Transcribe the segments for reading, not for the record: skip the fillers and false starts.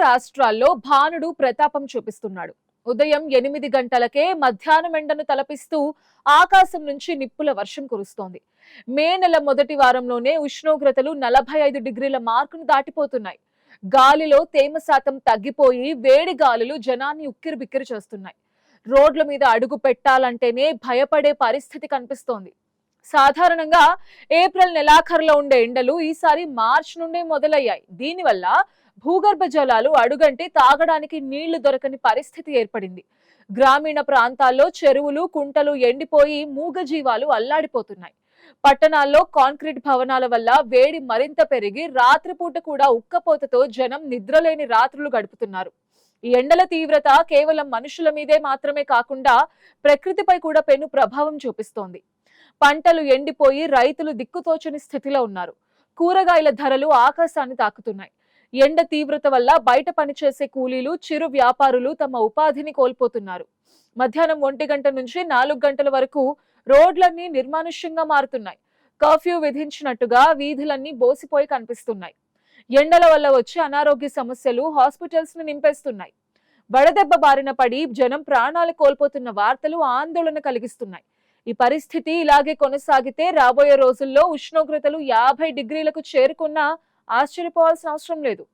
రాష్ట్రాల్లో భానుడు ప్రతాపం చూపిస్తున్నాడు. ఉదయం 8 గంటలకే మధ్యాహ్నం ఎండను తలపిస్తూ ఆకాశం నుంచి నిప్పుల వర్షం కురుస్తోంది. మే నెల మొదటి వారంలోనే ఉష్ణోగ్రతలు 45 డిగ్రీల మార్కును దాటిపోతున్నాయి. గాలిలో తేమ శాతం తగ్గిపోయి వేడి గాలులు జనాన్ని ఉక్కిరిబిక్కిరి చేస్తున్నాయి. రోడ్ల మీద అడుగు పెట్టాలంటేనే భయపడే పరిస్థితి కనిపిస్తోంది. సాధారణంగా ఏప్రిల్ నెలాఖరులో ఉండే ఎండలు ఈసారి మార్చి నుండే మొదలయ్యాయి. దీనివల్ల భూగర్భ జలాలు అడుగంటి తాగడానికి నీళ్లు దొరకని పరిస్థితి ఏర్పడింది. గ్రామీణ ప్రాంతాల్లో చెరువులు, కుంటలు ఎండిపోయి మూగజీవాలు అల్లాడిపోతున్నాయి. పట్టణాల్లో కాంక్రీట్ భవనాల వల్ల వేడి మరింత పెరిగి రాత్రిపూట కూడా ఉక్కపోతతో జనం నిద్రలేని రాత్రులు గడుపుతున్నారు. ఈ ఎండల తీవ్రత కేవలం మనుషుల మీదే మాత్రమే కాకుండా ప్రకృతిపై కూడా పెను ప్రభావం చూపిస్తోంది. పంటలు ఎండిపోయి రైతులు దిక్కుతోచని స్థితిలో ఉన్నారు. కూరగాయల ధరలు ఆకాశాన్ని తాకుతున్నాయి. ఎండ తీవ్రత వల్ల బయట పనిచేసే కూలీలు, చిరు వ్యాపారులు తమ ఉపాధిని కోల్పోతున్నారు. మధ్యాహ్నం 1 గంట నుంచి 4 గంటల వరకు రోడ్లన్నీ నిర్మానుష్యంగా మారుతున్నాయి. కర్ఫ్యూ విధించినట్టుగా వీధులన్నీ బోసిపోయి కనిపిస్తున్నాయి. ఎండల వల్ల వచ్చే అనారోగ్య సమస్యలు హాస్పిటల్స్ ను నింపేస్తున్నాయి. వడదెబ్బ బారిన పడి జనం ప్రాణాలు కోల్పోతున్న వార్తలు ఆందోళన కలిగిస్తున్నాయి. ఈ పరిస్థితి ఇలాగే కొనసాగితే రాబోయే రోజుల్లో ఉష్ణోగ్రతలు 50 డిగ్రీలకు చేరుకున్నా ఆశ్చర్యపోవాల్సిన అవసరం లేదు.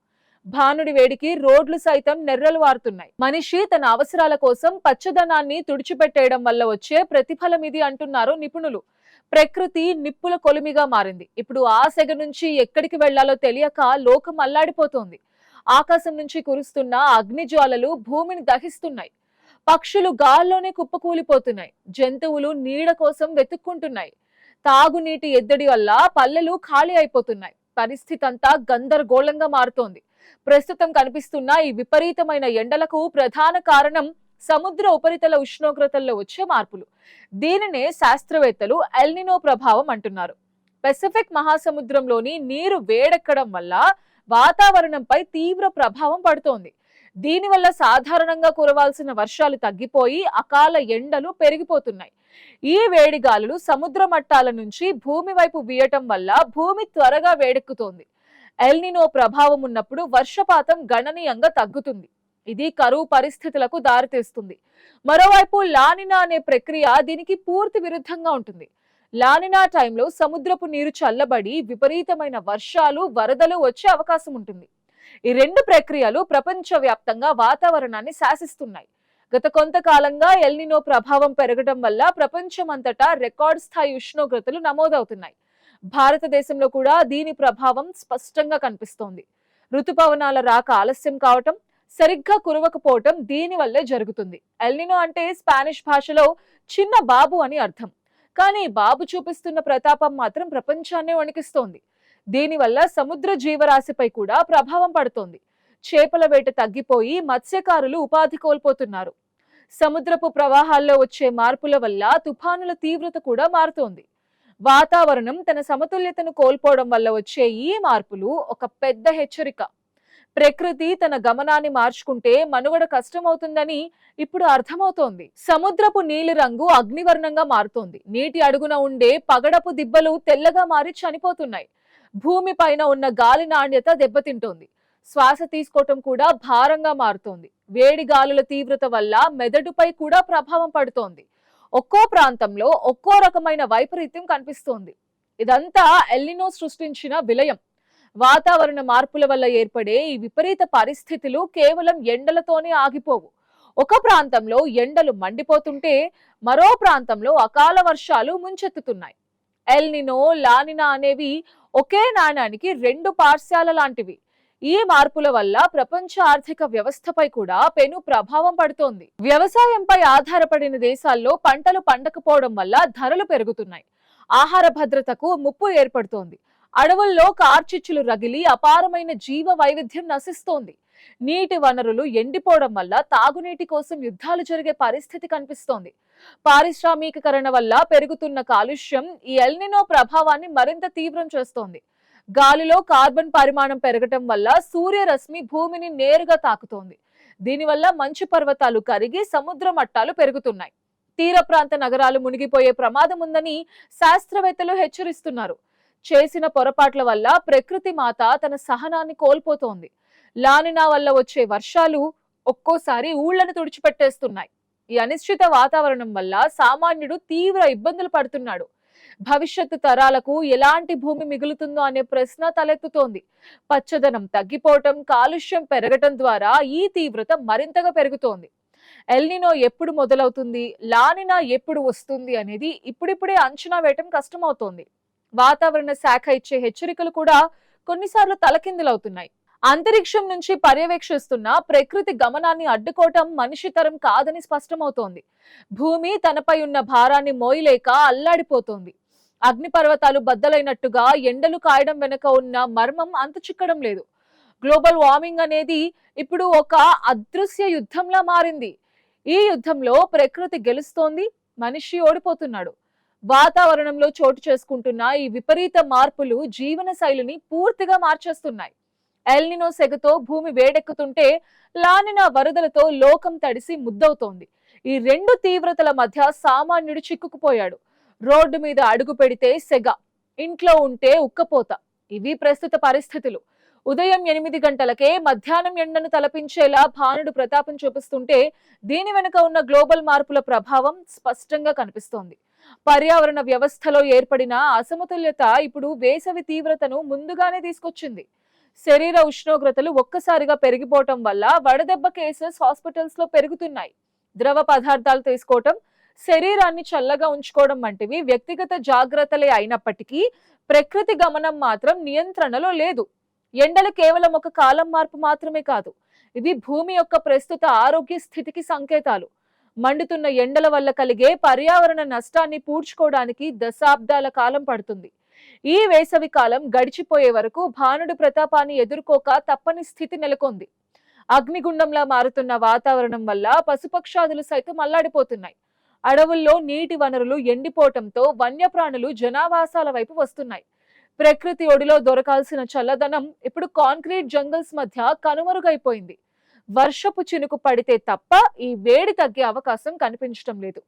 భానుడి వేడికి రోడ్లు సైతం నెర్రలు వారుతున్నాయి. మనిషి తన అవసరాల కోసం పచ్చదనాన్ని తుడిచిపెట్టేయడం వల్ల వచ్చే ప్రతిఫలం ఇది అంటున్నారు నిపుణులు. ప్రకృతి నిప్పుల కొలిమిగా మారింది. ఇప్పుడు ఆ సెగ నుంచి ఎక్కడికి వెళ్లాలో తెలియక లోకం అల్లాడిపోతోంది. ఆకాశం నుంచి కురుస్తున్న అగ్నిజ్వాలలు భూమిని దహిస్తున్నాయి. పక్షులు గాల్లోనే కుప్పకూలిపోతున్నాయి. జంతువులు నీడ కోసం వెతుక్కుంటున్నాయి. తాగునీటి ఎద్దడి వల్ల పల్లెలు ఖాళీ అయిపోతున్నాయి. పరిస్థితి అంతా గందరగోళంగా మారుతోంది. ప్రస్తుతం కనిపిస్తున్న ఈ విపరీతమైన ఎండలకు ప్రధాన కారణం సముద్ర ఉపరితల ఉష్ణోగ్రతల్లో వచ్చే మార్పులు. దీనినే శాస్త్రవేత్తలు ఎల్నినో ప్రభావం అంటున్నారు. పెసిఫిక్ మహాసముద్రంలోని నీరు వేడెక్కడం వల్ల వాతావరణంపై తీవ్ర ప్రభావం పడుతోంది. దీనివల్ల సాధారణంగా కురవాల్సిన వర్షాలు తగ్గిపోయి అకాల ఎండలు పెరిగిపోతున్నాయి. ఈ వేడిగాలులు సముద్ర మట్టాల నుంచి భూమి వైపు వీయటం వల్ల భూమి త్వరగా వేడెక్కుతోంది. ఎల్నినో ప్రభావం ఉన్నప్పుడు వర్షపాతం గణనీయంగా తగ్గుతుంది. ఇది కరువు పరిస్థితులకు దారితీస్తుంది. మరోవైపు లానినా అనే ప్రక్రియ దీనికి పూర్తి విరుద్ధంగా ఉంటుంది. లానినా టైంలో సముద్రపు నీరు చల్లబడి విపరీతమైన వర్షాలు, వరదలు వచ్చే అవకాశం ఉంటుంది. ఈ రెండు ప్రక్రియలు ప్రపంచవ్యాప్తంగా వాతావరణాన్ని శాసిస్తున్నాయి. గత కొంతకాలంగా ఎల్నినో ప్రభావం పెరగడం వల్ల ప్రపంచమంతటా రికార్డ్ స్థాయి ఉష్ణోగ్రతలు నమోదవుతున్నాయి. భారతదేశంలో కూడా దీని ప్రభావం స్పష్టంగా కనిపిస్తోంది. ఋతుపవనాల రాక ఆలస్యం కావటం, సరిగ్గా కురవకపోవటం దీని వల్లే జరుగుతుంది. ఎల్నినో అంటే స్పానిష్ భాషలో చిన్న బాబు అని అర్థం. కానీ బాబు చూపిస్తున్న ప్రతాపం మాత్రం ప్రపంచాన్నే వణికిస్తోంది. దీనివల్ల సముద్ర జీవరాశిపై కూడా ప్రభావం పడుతోంది. చేపల వేట తగ్గిపోయి మత్స్యకారులు ఉపాధి కోల్పోతున్నారు. సముద్రపు ప్రవాహాల్లో వచ్చే మార్పుల వల్ల తుఫానుల తీవ్రత కూడా మారుతోంది. వాతావరణం తన సమతుల్యతను కోల్పోవడం వల్ల వచ్చే ఈ మార్పులు ఒక పెద్ద హెచ్చరిక. ప్రకృతి తన గమనాన్ని మార్చుకుంటే మనుగడ కష్టమవుతుందని ఇప్పుడు అర్థమవుతోంది. సముద్రపు నీలి రంగు అగ్నివర్ణంగా మారుతోంది. నీటి అడుగున ఉండే పగడపు దిబ్బలు తెల్లగా మారి చనిపోతున్నాయి. భూమి పైన ఉన్న గాలి నాణ్యత దెబ్బతింటోంది. శ్వాస తీసుకోవటం కూడా భారంగా మారుతోంది. వేడి గాలుల తీవ్రత వల్ల మెదడుపై కూడా ప్రభావం పడుతోంది. ఒక్కో ప్రాంతంలో ఒక్కో రకమైన వైపరీత్యం కనిపిస్తోంది. ఇదంతా ఎల్నినో సృష్టించిన విలయం. వాతావరణ మార్పుల వల్ల ఏర్పడే ఈ విపరీత పరిస్థితులు కేవలం ఎండలతోనే ఆగిపోవు. ఒక ప్రాంతంలో ఎండలు మండిపోతుంటే మరో ప్రాంతంలో అకాల వర్షాలు ముంచెత్తుతున్నాయి. ఎల్నినో, లానినా అనేవి ఒకే నాణానికి రెండు పార్శ్యాల లాంటివి. ఈ మార్పుల వల్ల ప్రపంచ ఆర్థిక వ్యవస్థపై కూడా పెను ప్రభావం పడుతోంది. వ్యవసాయంపై ఆధారపడిన దేశాల్లో పంటలు పండకపోవడం వల్ల ధరలు పెరుగుతున్నాయి. ఆహార భద్రతకు ముప్పు ఏర్పడుతోంది. అడవుల్లో కార్చిచ్చులు రగిలి అపారమైన జీవ వైవిధ్యం నశిస్తోంది. నీటి వనరులు ఎండిపోవడం వల్ల తాగునీటి కోసం యుద్ధాలు జరిగే పరిస్థితి కనిపిస్తోంది. పారిశ్రామికీకరణ వల్ల పెరుగుతున్న కాలుష్యం ఈ ఎల్నినో ప్రభావాన్ని మరింత తీవ్రం చేస్తోంది. గాలిలో కార్బన్ పరిమాణం పెరగటం వల్ల సూర్యరశ్మి భూమిని నేరుగా తాకుతోంది. దీనివల్ల మంచు పర్వతాలు కరిగి సముద్ర మట్టాలు పెరుగుతున్నాయి. తీర ప్రాంత నగరాలు మునిగిపోయే ప్రమాదం ఉందని శాస్త్రవేత్తలు హెచ్చరిస్తున్నారు. చేసిన పొరపాట్ల వల్ల ప్రకృతి మాత తన సహనాన్ని కోల్పోతోంది. లానినా వల్ల వచ్చే వర్షాలు ఒక్కోసారి ఊళ్లను తుడిచిపెట్టేస్తున్నాయి. ఈ అనిశ్చిత వాతావరణం వల్ల సామాన్యుడు తీవ్ర ఇబ్బందులు పడుతున్నాడు. భవిష్యత్తు తరాలకు ఎలాంటి భూమి మిగులుతుందో అనే ప్రశ్న తలెత్తుతోంది. పచ్చదనం తగ్గిపోవటం, కాలుష్యం పెరగటం ద్వారా ఈ తీవ్రత మరింతగా పెరుగుతోంది. ఎల్నినో ఎప్పుడు మొదలవుతుంది, లానినా ఎప్పుడు వస్తుంది అనేది ఇప్పుడిప్పుడే అంచనా వేయటం కష్టమవుతోంది. వాతావరణ శాఖ ఇచ్చే హెచ్చరికలు కూడా కొన్నిసార్లు తలకిందులవుతున్నాయి. అంతరిక్షం నుంచి పర్యవేక్షిస్తున్న ప్రకృతి గమనాన్ని అడ్డుకోవటం మనిషి తరం కాదని స్పష్టమవుతోంది. భూమి తనపై ఉన్న భారాన్ని మోయలేక అల్లాడిపోతోంది. అగ్నిపర్వతాలు బద్దలైనట్టుగా ఎండలు కాయడం వెనుక ఉన్న మర్మం అంతుచిక్కడం లేదు. గ్లోబల్ వార్మింగ్ అనేది ఇప్పుడు ఒక అదృశ్య యుద్ధంలా మారింది. ఈ యుద్ధంలో ప్రకృతి గెలుస్తోంది, మనిషి ఓడిపోతున్నాడు. వాతావరణంలో చోటు చేసుకుంటున్న ఈ విపరీత మార్పులు జీవన శైలిని పూర్తిగా మార్చేస్తున్నాయి. ఎల్నినో సెగతో భూమి వేడెక్కుతుంటే, లానినా వరదలతో లోకం తడిసి ముద్దవుతోంది. ఈ రెండు తీవ్రతల మధ్య సామాన్యుడు చిక్కుకుపోయాడు. రోడ్డు మీద అడుగు పెడితే సెగ, ఇంట్లో ఉంటే ఉక్కపోత. ఇవి ప్రస్తుత పరిస్థితులు. ఉదయం 8 గంటలకే మధ్యాహ్నం ఎండను తలపించేలా భానుడు ప్రతాపం చూపిస్తుంటే, దీని వెనుక ఉన్న గ్లోబల్ మార్పుల ప్రభావం స్పష్టంగా కనిపిస్తోంది. పర్యావరణ వ్యవస్థలో ఏర్పడిన అసమతుల్యత ఇప్పుడు వేసవి తీవ్రతను ముందుగానే తీసుకొచ్చింది. శరీర ఉష్ణోగ్రతలు ఒక్కసారిగా పెరిగిపోవటం వల్ల వడదెబ్బ కేసెస్ హాస్పిటల్స్ లో పెరుగుతున్నాయి. ద్రవ పదార్థాలు తీసుకోవటం, శరీరాన్ని చల్లగా ఉంచుకోవడం వంటివి వ్యక్తిగత జాగ్రత్తలే అయినప్పటికీ ప్రకృతి గమనం మాత్రం నియంత్రణలో లేదు. ఎండలు కేవలం ఒక కాలం మార్పు మాత్రమే కాదు, ఇవి భూమి యొక్క ప్రస్తుత ఆరోగ్య స్థితికి సంకేతాలు. మండుతున్న ఎండల వల్ల కలిగే పర్యావరణ నష్టాన్ని పూడ్చుకోవడానికి దశాబ్దాల కాలం పడుతుంది. ఈ వేసవి కాలం గడిచిపోయే వరకు భానుడి ప్రతాపాన్ని ఎదుర్కోక తప్పని స్థితి నెలకొంది. అగ్నిగుండంలా మారుతున్న వాతావరణం వల్ల పశుపక్షాదులు సైతం అల్లాడిపోతున్నాయి. అడవుల్లో నీటి వనరులు ఎండిపోవటంతో వన్యప్రాణులు జనావాసాల వైపు వస్తున్నాయి. ప్రకృతి ఒడిలో దొరకాల్సిన చల్లదనం ఇప్పుడు కాంక్రీట్ జంగల్స్ మధ్య కనుమరుగైపోయింది. వర్షపు చినుకు పడితే తప్ప ఈ వేడి తగ్గే అవకాశం కనిపించడం లేదు.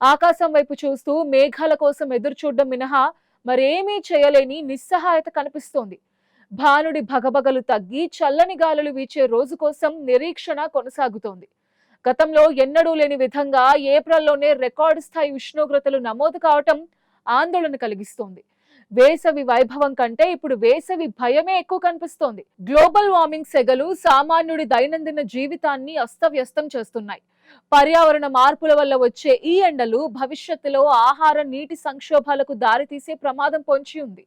ఆకాశం వైపు చూస్తూ మేఘాల కోసం ఎదురు చూడడం మినహా మరేమీ చేయలేని నిస్సహాయత కనిపిస్తోంది. భానుడి భగభగలు తగ్గి చల్లని గాలులు వీచే రోజు కోసం నిరీక్షణ కొనసాగుతోంది. గతంలో ఎన్నడూ లేని విధంగా ఏప్రిల్లోనే రికార్డు స్థాయి ఉష్ణోగ్రతలు నమోదు కావటం ఆందోళన కలిగిస్తోంది. వేసవి వైభవం కంటే ఇప్పుడు వేసవి భయమే ఎక్కువ కనిపిస్తోంది. గ్లోబల్ వార్మింగ్ సెగలు సామాన్యుడి దైనందిన జీవితాన్ని అస్తవ్యస్తం చేస్తున్నాయి. పర్యావరణ మార్పుల వల్ల వచ్చే ఈ ఎండలు భవిష్యత్తులో ఆహార, నీటి సంక్షోభాలకు దారితీసే ప్రమాదం పొంచి ఉంది.